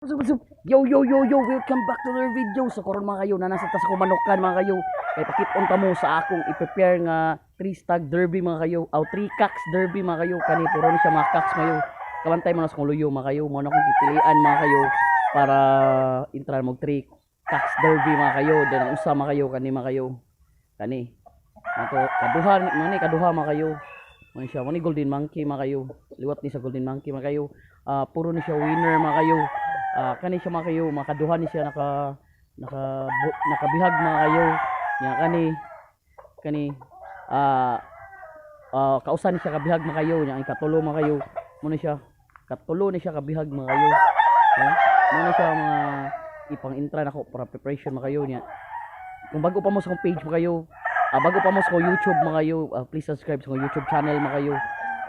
Yo yo yo yo, welcome back to another video. So karon mga kayo, nanasa ta sa kumanukan mga kayo. Kay pakit-on ta mo sa akong i-prepare nga 3 stag derby mga kayo. Aw 3 cocks derby mga kayo. Kani puro ni siya mga cocks mayo. Kabantay mo na sa luyo mga kayo. Mo na akong pipilian mga kayo para intran mo 3 cocks derby mga kayo. Den ang usa mga kayo kani mga kayo. Kani. Ato kaduha mga kayo. Mo siya, mo ni golden monkey mga kayo. Liwat ni sa golden monkey mga kayo. Puro ni siya winner mga kayo. Kani siya mga kayo, makaduha ni siya nakabihag mga kayo. Nya kani kausan ni siya kabihag mga kayo. Nya ang katulo mga kayo. Mo ni siya katulo ni siya kabihag mga kayo. Mo ni siya mga ipang intra nako para preparation mga kayo nya. Kung bago pa mo sa akong page mga kayo, bago pa mo sa YouTube mga kayo, please subscribe sa YouTube channel mga kayo.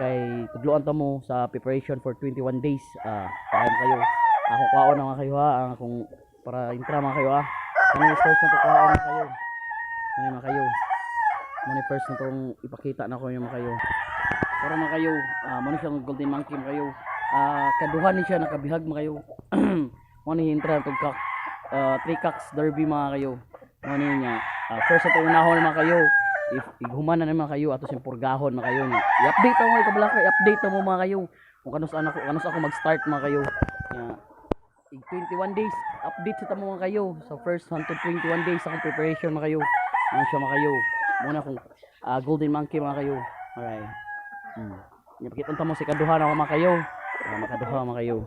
Kay tudloan ta mo sa preparation for 21 days. Paano kayo? Ako kaon na mga kayo ha, akong para intra mga kayo ha. Ano first na to kaon mga kayo. Ano mga kayo. Ano first na tong ipakita na ko yung mga kayo. Para mga kayo, mo ni siyang golden monkey mga kayo. Kaduhan ni siya nakabihag mga kayo. Mo ni intra tong 3 cocks derby mga kayo. Mo ni niya. First na to unahon mga kayo. If ighuman na naman kayo ato siyang purgahon mga kayo. I-update mo kabalaka, i-update mo mga kayo. Kung kanus ako mag-start mga kayo. Yeah. 21 days update sa tamo mga kayo sa first 121 days akong preparation mga kayo. Ano siya mga kayo muna akong golden monkey mga kayo. Alright, napakita tamo si kaduha na mga kayo. Makaduha mga kayo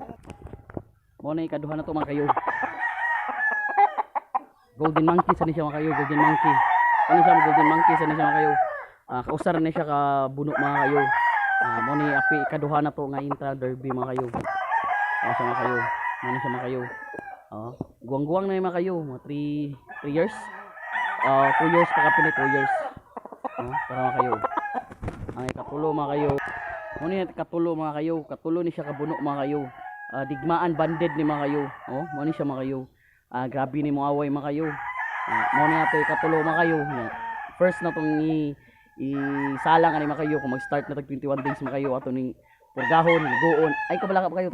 muna ikaduha na to mga kayo. Golden monkey sa ni siya mga kayo. Golden monkey ano siya golden monkey sa ni siya mga kayo. Kausar na siya ka buno mga kayo. Muna api ikaduha na to nga intra derby mga kayo. Ano siya mga kayo. Ano siya mga kayo. Guwang-guwang na yung mga kayo. Mga 3 years. 2 years pa kapin 2 years. Para mga kayo. Ang katulo mga kayo. Ano yung katulo mga kayo. Katulo ni siya kabuno mga kayo. Digmaan banded ni mga kayo. Ano siya mga kayo. Grabe ni mga away mga kayo. Ano yung ito yung katulo mga kayo. First na itong isalang ni mga kayo. Kung mag-start na tag 21 days mga kayo. Ato ning purgahon, ligoon. Ay kabala ka pa kayo.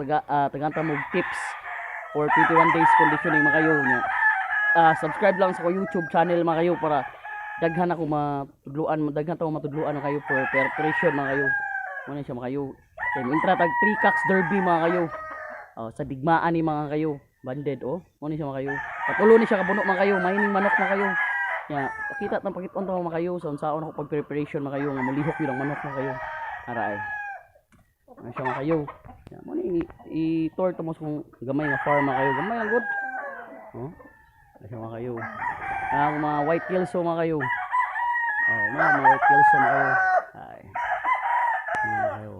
Tagantang mo tips for 21 days conditioning mga kayo. Subscribe lang sa ko YouTube channel mga kayo para daghan ako matudluan, daghan tawo matudluan mga kayo for preparation mga kayo. Muna siya mga kayo. Kay intra tag 3 cocks derby mga kayo. Sa digmaan ni mga kayo. Banded muna siya mga kayo. Patulo ni siya kabuno mga kayo. Mining manok na kayo. Pakita tang pakit-on ta mga kayo sa unsaon ako pag preparation mga kayo nga mulihok yun ang manok mga kayo. Aray. Ano siya mga kayo. Muna i-tour to mo sa gamay nga farm mga kayo. Gamay ang good. Ano siya mga kayo. Mga white kills mga kayo. Mga white kills mga kayo. Ay. Mga kayo.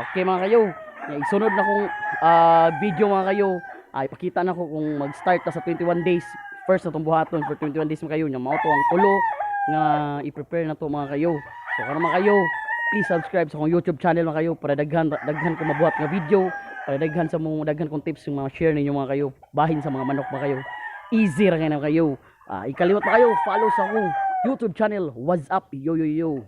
Okay mga kayo. Isunod na kong video mga kayo. Ipakita na ko kung mag-start na sa 21 days. First na itong buhaton for 21 days mga kayo. Mauto ang kulo nga i-prepare na to mga kayo. So kung mga kayo, please subscribe sa akong YouTube channel mga kayo para daghan ko mabuhat nga video. Para daghan kong tips yung mga share ninyo mga kayo. Bahin sa mga manok mga kayo. Easy ra kayo. Ikalimot pa kayo, follow sa akong YouTube channel. What's up? Yo yo yo.